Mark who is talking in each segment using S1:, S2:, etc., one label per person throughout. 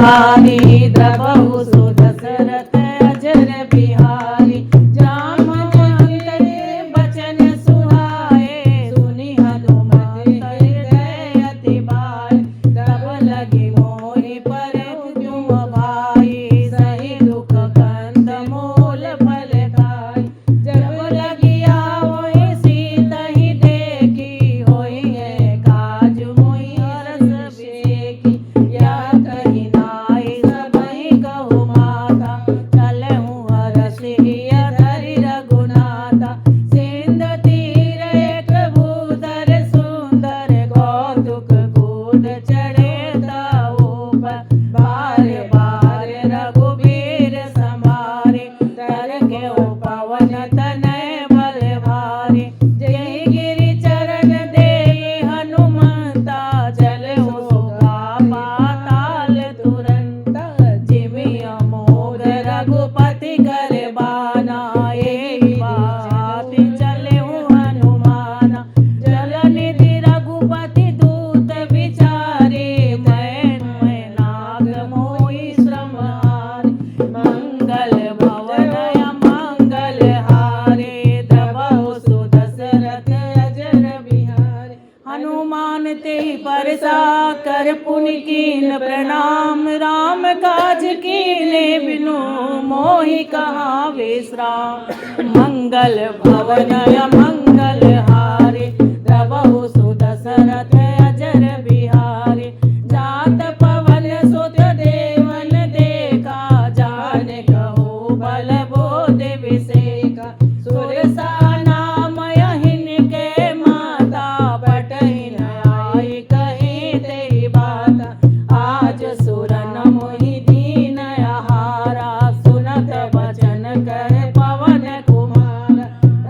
S1: बिहारी द्रवहु सु दशरथ अजर बिहारी। जाम के बचन सुहाए सुनि हनुमत हृदय अति भाई। तब लगी मोहि पर तुम भाई सही दुख कंद मूल फल खाई। जब लगी आवै सीता ही देखी होई है काज मोहि हरस बेकी। या कही नाई सबहि कहु माता चलहु हरष हिय धरि रघुनाथा। सिंध तीर एक भूधर सुंदर कौतुक कूद चढ़े ताऊ पर। बार बार रघुबीर समारे तर के पवन तनय बल भारी। जय गिरि चरण देहि हनुमंता चलहु सुगा पाताल तुरंत। जिमि अमोद रघुपति कर बाना एहि बात चलहु हनुमाना। जल निधि रघुपति दूत विचारे मैं नाग मोहि श्रम हारे। मंगल भवन अमंगल हारे द्रवहु सु दशरथ अजर बिहारी। हनुमान ते परसा कर पुनि कीन प्रणाम। राम काज कीने बिनु मोहि कहाँ विश्राम। मंगल भवन अमंगल हारे द्रवहु सु दशरथ अजर बिहारी। जात पवन सुत देवन देखा जान कहो बल बोध विसेका। सुरसा नाम यहिन के माता पटहिन आई कही तेरी बात। आज सुरन मोहि दीन आहारा सुनत वचन कर पवन कुमार।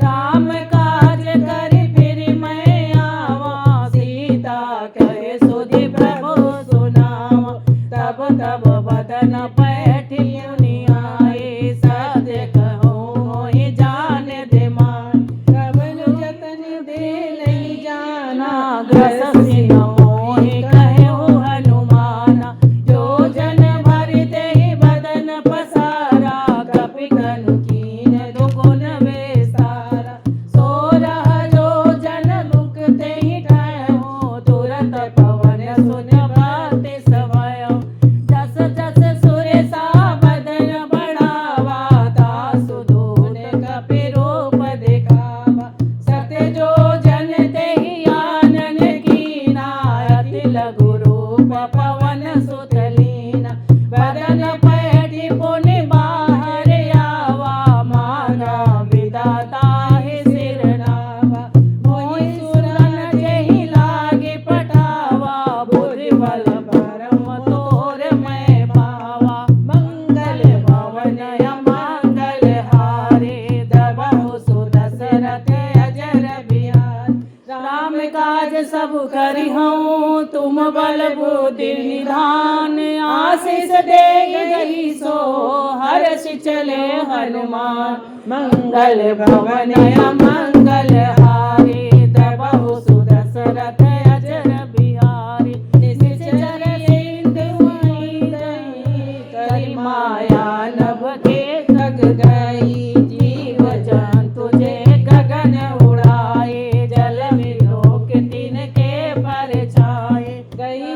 S1: राम काज करि फिर मैं आवा सीता कहे सुधि प्रभु सुनावा। तब तब बदन पैठी मुनि आए सद कहो मोहि जान दे मान। कवन जतन दे नहीं जाना ग्रसि न मोहि कहु हनुमाना। जो जन भरि देहि बदन पसारा कपि कनु कीन दुगुन बेसारा। सोरह जो जन मुख तेहि ठहु तुरत पवन सुन बाति सवयं। जस जस सुरेसा बदन बढ़ावा तासु दूत कपि रूप दिखावा। सत्य जो जन तेहि आनन कीना अति लघु रूप पवन सुत लीना। बदन पैठी पुनि बाहर आवा माना विधाता ही सिर नावा। मोहि सुरन जेहि लागे पठावा बुद्धि बल परम तोर मैं पावा। मंगल भवन अमंगल हारे द्रवहु सु दशरथ अजर बिहारी। राम काज सब करिहउँ तुम बल बुद्धि निधान। आशीष देहि सो हर्ष चले हनुमान। मंगल भवन अमंगल हारे द्रवहु सु दशरथ अजर बिहारी। निश्चर सिंधु करि माया नभ के खग गई। जीव जंतु जे गगन उड़ाए जल विलोक तिनके पर छाए। गई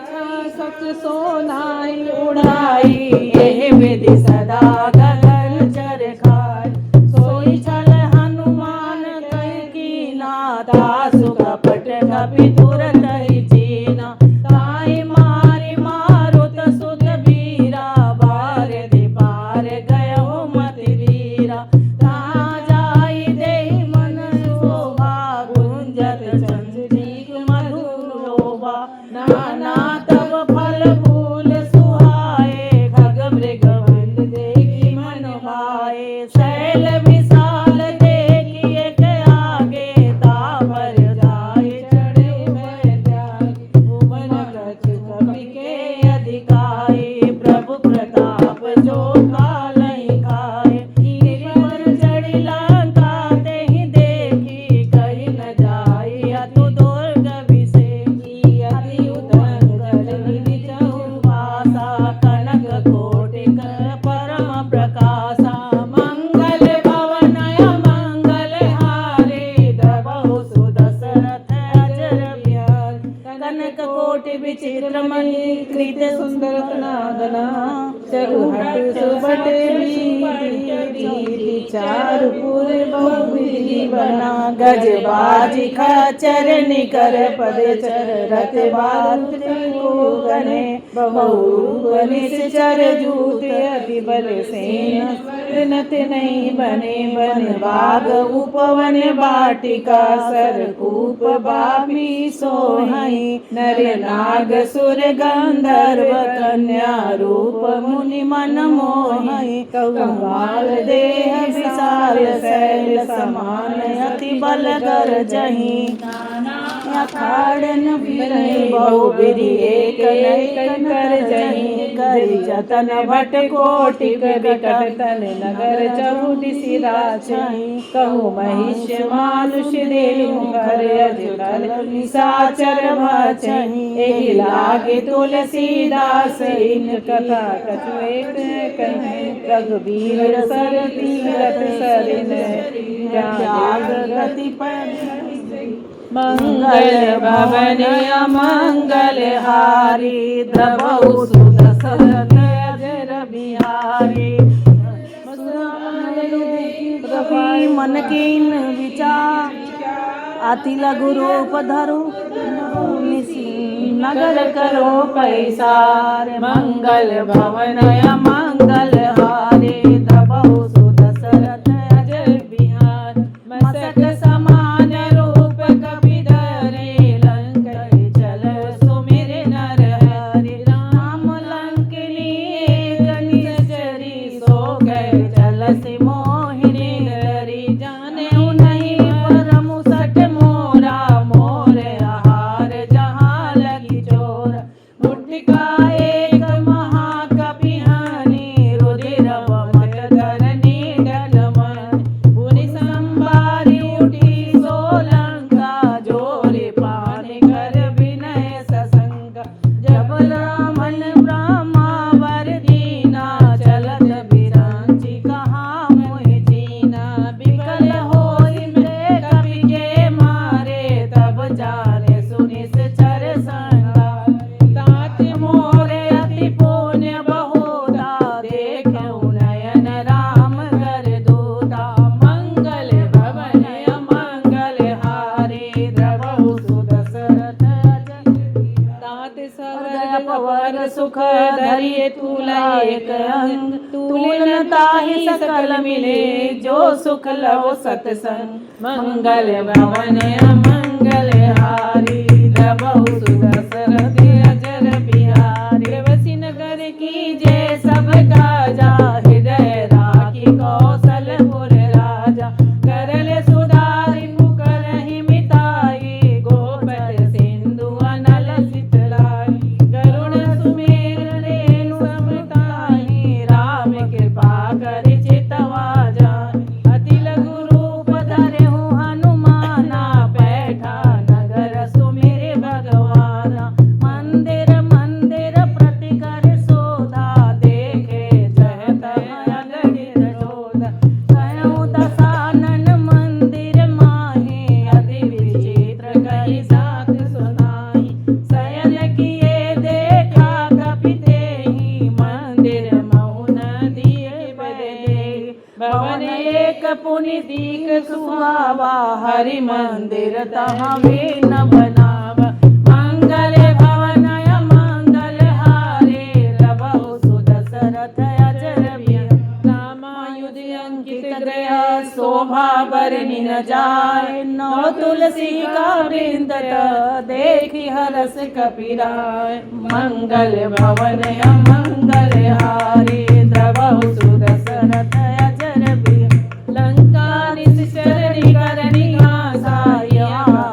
S1: सत सोनाई उड़ाई यह विधि सदा गगन चर खाए। सोई छल हनुमान कहि कीना तासु कपट कपि तुरत ही चीना। ताहि मारि मारुत सुत बीरा बार पार गयहु मति वीरा। तहाँ जाई देहि मन शोभा गुंजत चंद्रिक मधुर लोभा। नाना तब फल फूल सुहाए खग मृग बंद देखि मन रत्नागना चरुहट सुबट बीती चारपुर बहुविधि बना गज बाजी खचर निकर पद चर रथ बारुद गने बहु निश्चर जूत अति बल सेन नत नहीं बने बन बाग उपवन बाटिका सरकूप बापी सोहई नर नाग सुर गंधर्व कन्या रूप मुनि मन मोहई कौमाल देह विशाल शैल समान अति बल कर जही अखाड़न फिरहि बहुविधि एक कर जही कर जतन भट कोटिक विकट तन नगर चहुदिसि राछहि कहु महिष मानुष देहु कर अजगर निशाचर भछहि एहि लागे तुलसीदास इन कथा कछु एक कहे रघुबीर सर तीरथ सरिन त्याग गति पर मंगल भवन अमंगल हारी द्रवहु सुदशरथ अजर बिहारी रवि मन कीन विचार अति लघु रूप धरु नगर करो पैसार मंगल भवन अमंगल हारी द्रवहु सुदशरथ अजर बिहार मसक समान रूप कपिधरे लंक चल सुमिर नर हरि राम लंकिनी निश्चरी सो कह चल से मोहिनी हरि जाने नहीं परम सट मोरा मोर आहार जहाँ लगी चोर मुट्टिका एक महाकपिहानी रुधिर मत धरनी डलमन पुनि संबारी उठी सोलंका जोरे पाने कर विनय ससंग जब रामन ब्रह्मावर दीना चलत बिरांची कहाँ मोहि जीना बिकल होई मृग कपि के मारे तब जाने सुनिस चर संगा तात मोरे अति पुण्य बहुधा देखऊ नयन राम कर दूता मंगल भवन अमंगल हारी द्रवहु सुदशरथ तात सवर पवर सुख धरिये तूल एक अंग तूलन ताहि सकल मिले जो सुख लो सतसंग मंगल भवन अमंगल हारी द्रवहु सुदशरथ अजर बिहारी वसी नगर की जय सब काजा हृदय राखी कौशलपुर राजा करल सुधारि पुकरहि मिताई गोपद सिंधु अनल सितलाई करुण सुमेर रेणु समताई राम कृपा कर चितवा जान अति लघु रूप धरहु हनुमाना बैठा नगर सुमिर भगवाना मंदिर मंदिर प्रति कर सोधा देखे जह तह अगणित जोधा कहूँ दशानन मंदिर माहे अति विचित्र कहि साथ सुनाई शयन किए देखा कपि तेहि मंदिर मौन दिए बदे भवन एक पुनि दीक सुहावा हरि मंदिर तहाँ वे न बनावा मंगल भवन अमंगल हारे द्रवहु सुदशरथ अजर बिहारी रामायुध अंकित गृह शोभा बरनि न जाय नौ तुलसी का वृंद देखी हरस कपिराय मंगल भवन अमंगल हारे द्रवहु सुदशरथ अजर बिहारी लंका निश्चर करनी घासाया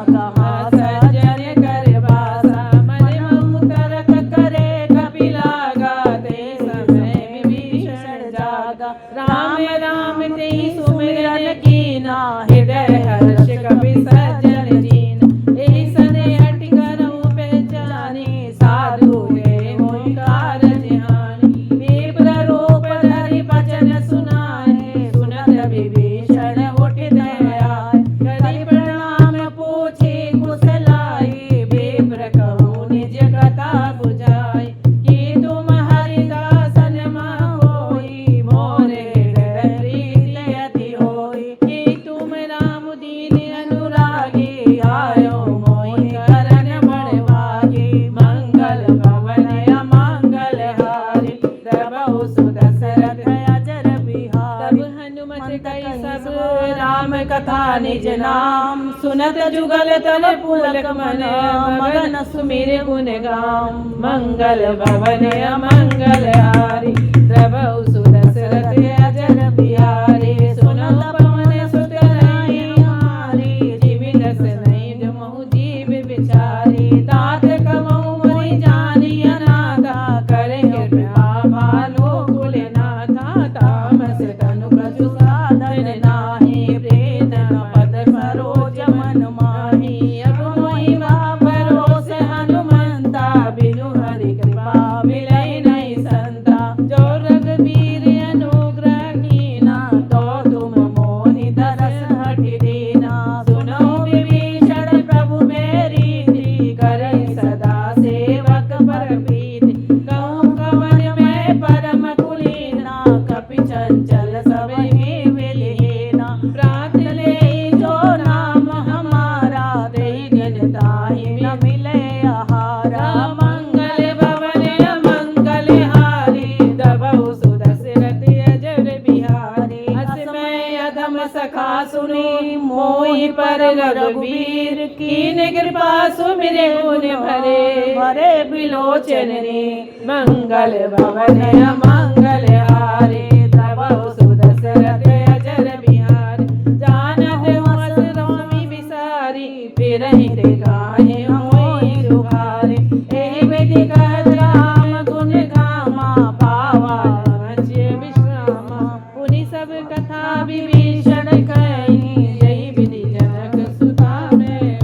S1: कहा सजन कर बासा मन मुतरक करे कपिलागा ते समय विभीषण जागा राम राम ते सुमिरन कीना हृदय हर्ष कपि सज्जन जीन एहि सने हट करऊँ पहचानी साधु ने होई कारज हानि विप्र रूप धरि बचन सुनाए सुनत विभीषण उठ दयाय करि प्रणाम पूछे कुशलाई विप्र कहूँ निज कथा बुझाई कि तुम कथा निज नाम सुनत जुगल तल पुलक मन मगन सुमिर गुण गाम मंगल भवन अमंगल हारी प्रभु सुदशरथ अजर बिहारी सुनत पवन सुत नहीं हमारी जीव दस नहीं जमहु जीव बिचारी तात कमहु मोहि जानी अनाथा करे कृपा भालो कुल नाथा तामस तनु कछु साधन नाही प्रेत पद सरोज मन माही अब मोहि भरोस हनुमंता बिनु हरि कृपा मिलै नहीं संता जो रघुवीर अनुग्रह कीना तो तुम मोहि दरस हटि दीना सुनो विभीषण प्रभु मेरी री करहि सदा सेवक पर प्रीति कहूँ कवन मैं परम कुलीना कपि चंचल सबहि विलीना प्रात ले जो नाम हमारा तेहि दिन ताहि न मिले आहारा मंगल भवन अमंगल हारी दबहु सुदशरथ अजर बिहारी असमय अधम सखा सुनी मोहि पर रघुवीर कीन कृपा सुमिरे गुण भरे बिलोचन रे मंगल भवन अमंगल हारी दबहु सुदशरथ अजर बिहारी जानत हस स्वामी विसारी फिरहि ते गाहे मोहि दुहारे एहि विधि कहत राम गुण गामा पावा मध्य विश्रामा पुनि सब कथा विभीषण कहि यही विधि जनक सुता में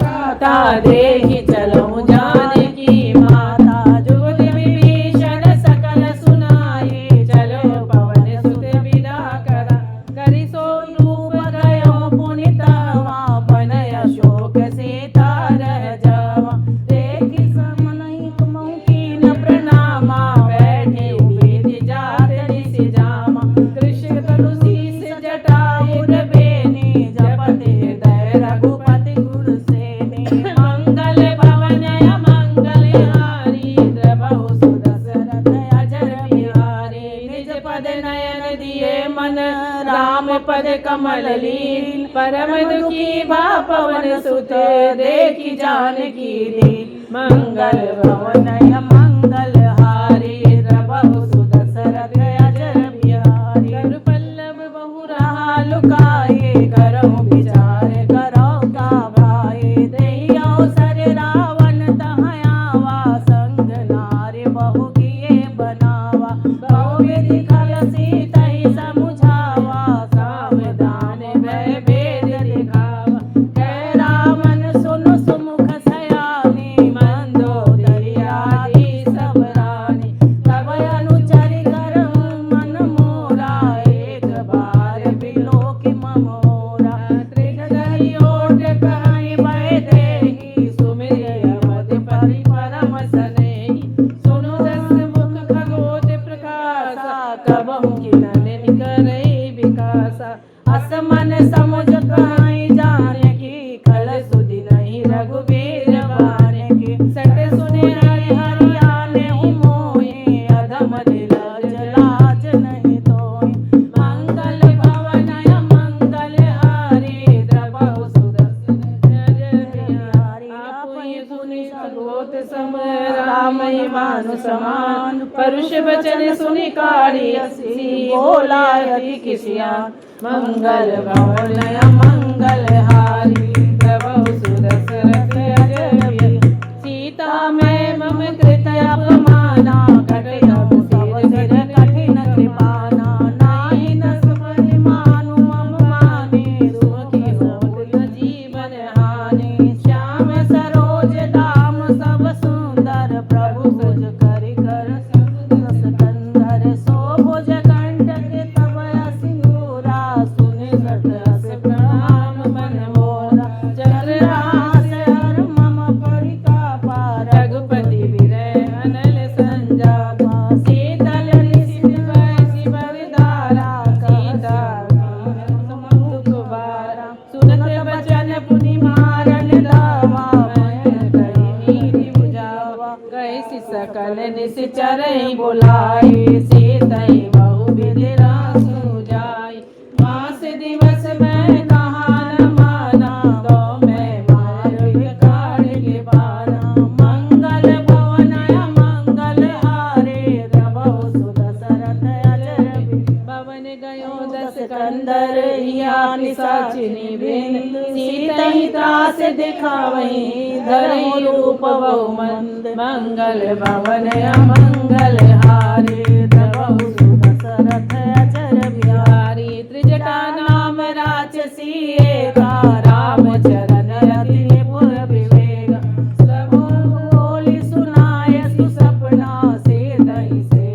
S1: गाता देहि चलऊ जानकी माता जुगति विभीषण सकल सुनाए चलो पवन सुत विदा करा करि सो रूप गयो पुनि तवा बनय शोक सीता रह जावा देखि सम नहीं कहूँ कीन प्रणामा बैठे उबेद जात निसि जामा कृष्ण तनु शीस जटायुर बेनी जपत हृदय रघुपति गुरु सेनी मंगल भवन अमंगल हारी प्रभु सुदशरथ अजर बिहारी निज पद नयन दिए मन राम पद कमल लीन परम दुखी भा पवन सुत देखि जानकी दीन मंगल भवन अमंगल हारी प्रभु सुदशरथ अजर बिहारी कर पल्लव बहु रहा लुकाए करहु विचार करौ का भाई देहि अवसर रावण तहाँ आवा संग नारी बहु किए बनावा बहु विधि खल सीतहि समुझावा सावधान भय भेद दिखावा कह रावण सुन सुमुख सयानी मंदोदरी आदि सब रानी तब अनुचर करहु मन मोरा एक बार बिलोकि ममोरा त्रिगदहि ओट कहि भय देहि सुमिर अवधि परम सनेहि सुनु दस मुख खगोत प्रकाशा कबहु किनन निकरहि विकासा असमन समुझ कहि जानकी खल सुधि नहीं रघुवीर बारकी सट सुने हरियाने मोहि अधम दिल लाज नहीं तोहि मंगल भवन अमंगल हारी प्रभु सुदशरथ अजर बिहारी आपहि सुनि सगोत सम राम ही मानु समान परुष बचन सुनि कारी हसी बोला यदि किसिया मंगल भवन अमंगल हारी प्रभु सुदशरथ अजर बिहारी सीता मैं मम कृत अपमाना कटिन सब सिर कठिन कृपाना नाही न सुमति मानु मम माने सुखी होत न जीवन हानि श्याम सरोज दाम सब सुंदर प्रभु भुज करि कर सकंदर सो भुज कंटक तब सिंदूरा सुनि सत अस प्रणाम मन मोरा चक्रहास हर मम परितापा रघुपति विरय अनल संजापा शीतल निशित बैसी बरदारा सीता समुख बारा सुनत बचन पुनि मारन दावा मैं कहि नीति बुझावा कैसी सकल निशिचरहि बुलाए सीतहि बहु विधि रासु जा रास दिखावही धरई रूप बहुमंद मंगल भवन अमंगल हारे दबहु दशरथ अचर बिहारी त्रिजटा नाम राक्षसी एका राम चरण रति निपुर विवेक सबो बोली सुनाय सुसपना से दही से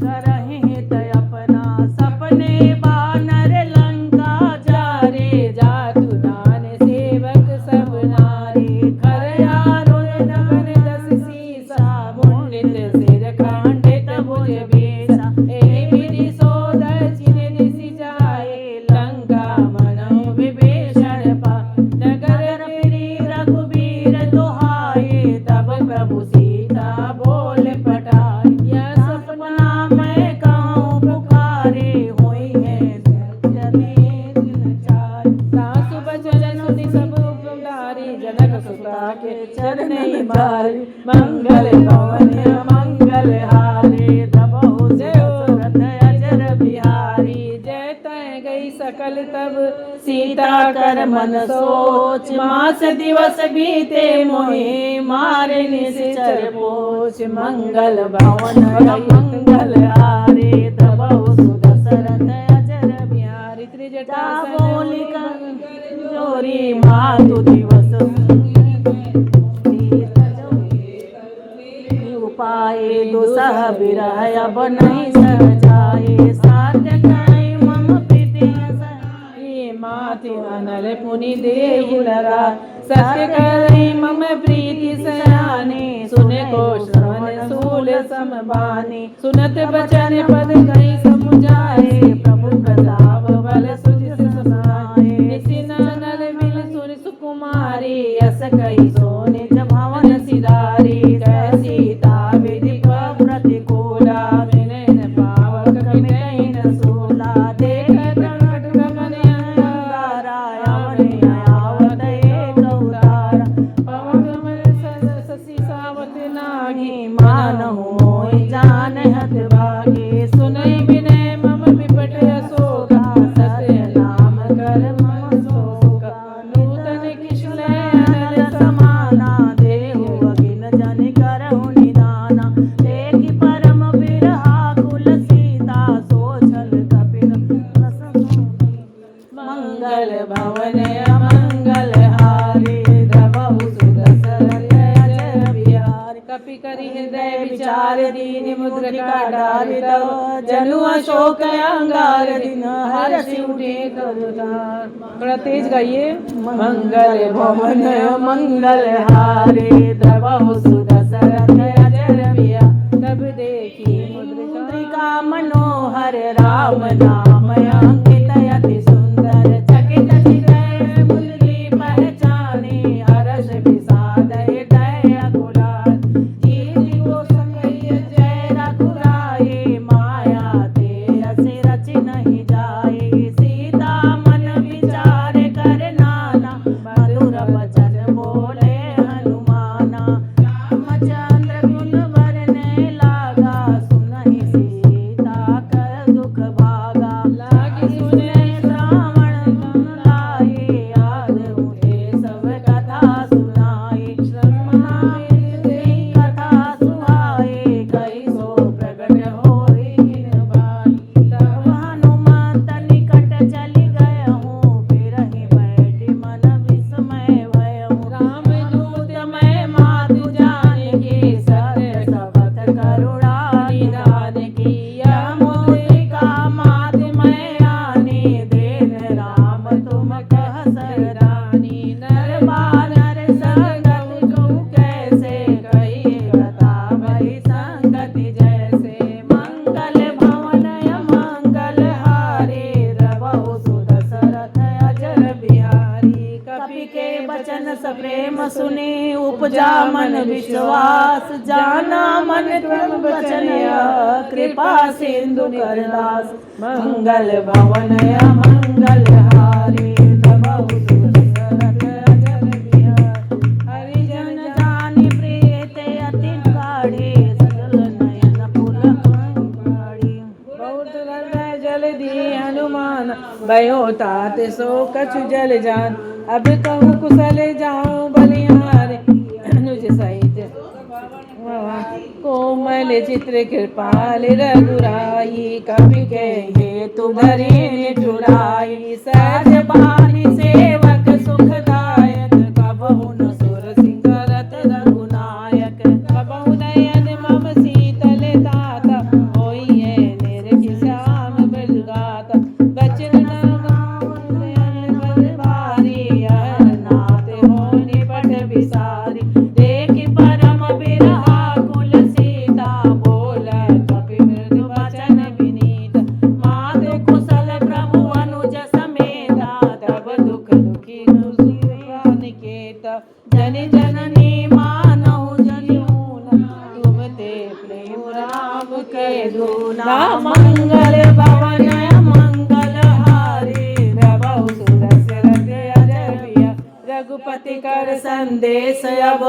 S1: करहि तय अपना सपने बानर लंका जारे जातु दान सेवक सब नारी खरयारुण नगन दस सीसा मुंडित सिर खंडित भुज बेसा ए विधि सो दक्षिण दिशि जाए लंका मनो विभीषण पा नगर फिरी रघुबीर दुहाए तब प्रभु सीता बोल पटाए यह सपना मैं कहूँ पुकारे हुई है सासु बचन सुनि सब उपधारी जनक सुता के चरण भारी मंगल भवन मंगल हारे दबहु दशरथ अचर बिहारी जय तय गई सकल तब सीता कर मन सोच मास दिवस बीते मोहि मारे निश्चर पोच मंगल भवन मंगल हारे दबहु दशरथ अचर बिहारी त्रिजटा बोली जोरी मातु दिवस उपाय दुसह बिरह अब नहीं सजाए साध्य करै मम प्रीति ये माति अनल पुनि देहु लगा सत्य करै मम प्रीति सयाने सुने को श्रवण सूल समबानी सुनत बचन पद गई समुझाए प्रभु प्रताप बल सुज समाए निसिन नर मिल सुर सुकुमारी यस कही सोने भवन सिधारी जय सीता विधि प्रतिकूला विनय पावक कमिन सूला देख प्रकट गगन अंगारायण आवत एक उतारा पवन कमल शशि सावत नागी मानहु मोहि जान हत भागे सुनई विनय मम विपट अशोका सत्य नाम कर मम शोका नूतन किशुल अनल समाना देहु अगिन जन करहु निदाना देखि परम बिरहा कुल सीता सोचल कपिल मंगल भवन अमंगल हारे दबहु दशरथ अचर बिहारी कपि करि हृदय विचार दीन मुद्रिका डारि तव जनु अशोक अंगार दिन हर्षि उठे करुणार थोड़ा तेज गाइए मंगल भवन मंगल हारे दबहु दशरथ अचर बिहारी तब देखी मुद्रिका मनोहर राम नाम अंकित अति सुंदर चकित हृदय मुद्री पहचाने हर्ष विषाद हृदय अकुलार जीति को संगय जय रघुराए माया ते असे रच नहीं जाए सीता मन विचार कर नाना मधुर वचन बोले हनुमाना रामचंद्र गुण वरने लागा सुनहि सीता कर दुख भागा लागी सुने श्रावण गुण लाए याद उठे सब कथा सुनाए श्रवण कथा सुहाए कई सो प्रगट होई किन बानी तब हनुमंत निकट चली गए हूँ फिर ही बैठी मन विस्मय भय राम दूत मैं मातु जान की सत्य सबत करुणा निधान की यह मुद्रिका मात मैं आनी देन राम तुम कह सरदानी नर बानर संगति कहूँ कैसे कही कथा भई संगति जैसे मंगल भवन अमंगल हारे दबहु दशरथ अचर बिहारी कपि के वचन सप्रेम सुने उपजा मन विश्वास जाना मन तुम वचन कृपा सिंधु करदास मंगल भवन अमंगल हारे दबहु दशरथ अचर बिहारी हरिजन जानि प्रीत अति गाढ़ी सकल नयन पुलकाड़ी बहुत हृदय जल दी हनुमान भयो तात सो कछु जल जान अब कहूँ कुशल जाऊं बलिहारी अनुज सहित कोमल चित्र कृपाल रघुराई कवि के हेतु भरे निठुराई सहज बानी सेवक सुखदायक कबहु न सुर सिंगरत रघुनायक कबहु नयन मम शीतल दाता होइए निरखि श्याम बिलगाता बचन भारी नाथ हो निपट विसारी देख परम बिरहा कुल सीता बोल कपि मृदु वचन विनीत मात कुशल प्रभु अनुज समेता तब दुख दुखी निकेत जन जननी मानहु जनिऊन तुम ते प्रेम राम के दूना मंगल भवन मंगल हारी प्रभु सुरसरत अजबिया रघुपति कर संदेश अब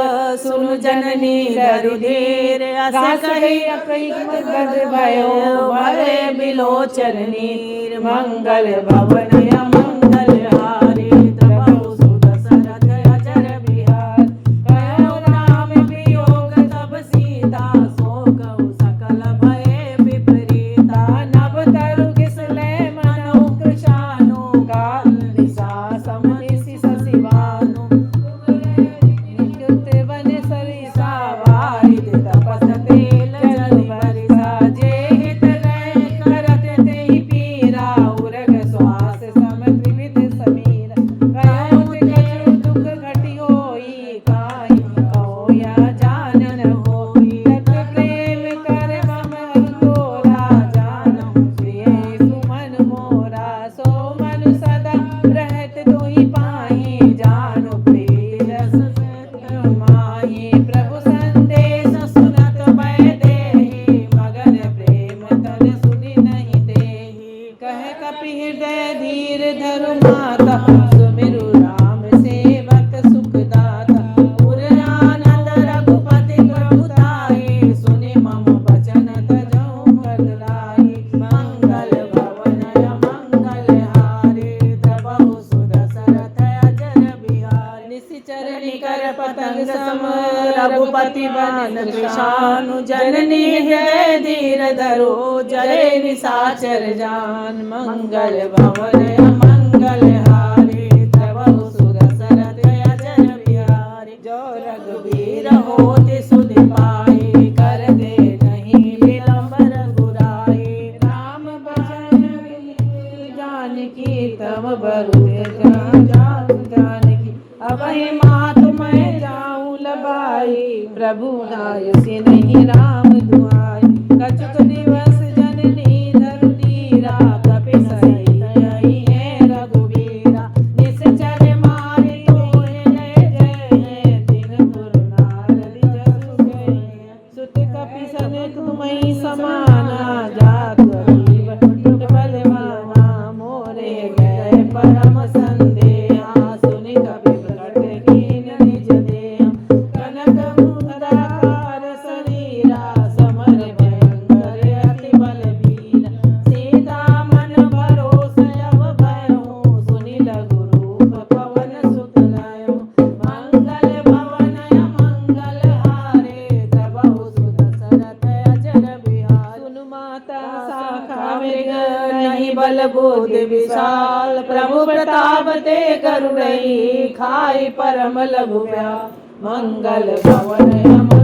S1: सुनु जननी धरु धीर अस कही बद भयो भरे बिलोचन नीर मंगल भवन मंगल हारी प्रभु सुरसरत अजर बिहार कहो राम वियोग तब सीता सो कहु सकल भय विपरीता नभ तरु किसले मनु कृशानु काल निशा समनिसि शशिवानु निकृत वन सरिसा वारित तपस तेल जल बरिसा जे हित लय करत तेहि पीरा उरग श्वास सम त्रिविध समीर कहो कछु दुख घटी होई काई कहो या जानन होई तत प्रेम कर मम तोरा जानहु प्रिय सुमन मोरा सो मन सदा रहत तुहि पाहि जानु प्रीति रस माहि प्रभु संदेश सुनत भय देहि मगन प्रेम तन सुनि नहीं देहि कह कपि हृदय धीर धरु माता सुमिरु राम सेवक सुखदाता पुर आनंद रघुपति प्रभुताई सुनि मम बचन तजहु बदलाई मंगल भवन मंगल हारी प्रभु सुदशरथ अजर बिहारी निशिचर निकर पतंग सम रघुपति बन कृशानु जननी हृदय धीर धरो जय निशाचर जान मंगल भवन मंगल हारी प्रभु सुदशरथ अजर बिहारी जो रघुवीर होति सुधि पाई कर दे नहीं विलंब रघुराई राम भजन जानकी तम बरुत जानकी अबहि मात मैं जाऊं लबाई प्रभु नाय से नहीं राम दुआई कछुक दिवस जननी धरु धीरा कपि सही है रघुवीरा निश्चर मारि तोहि लय जय दिन गुरु नारद जसु गए सुत कपि सनक तुमहि समाना जात अजीव बलवाना मोरे गए परम संदेहा सुनि कपि प्रकट कीन निज देह कनक मुद्राकार शरीरा समर भयंकर अति बलवीर सीता मन भरोस अब भयउ सुनि लघु रूप पवन सुत लयो मंगल भवन मंगल हारे प्रभु सुदशरथ अजर बिहार सुनु माता शाखा मृग नहीं बल बुद्धि विशाल प्रभु प्रताप ते करुणई खाई परम लघु मंगल भवन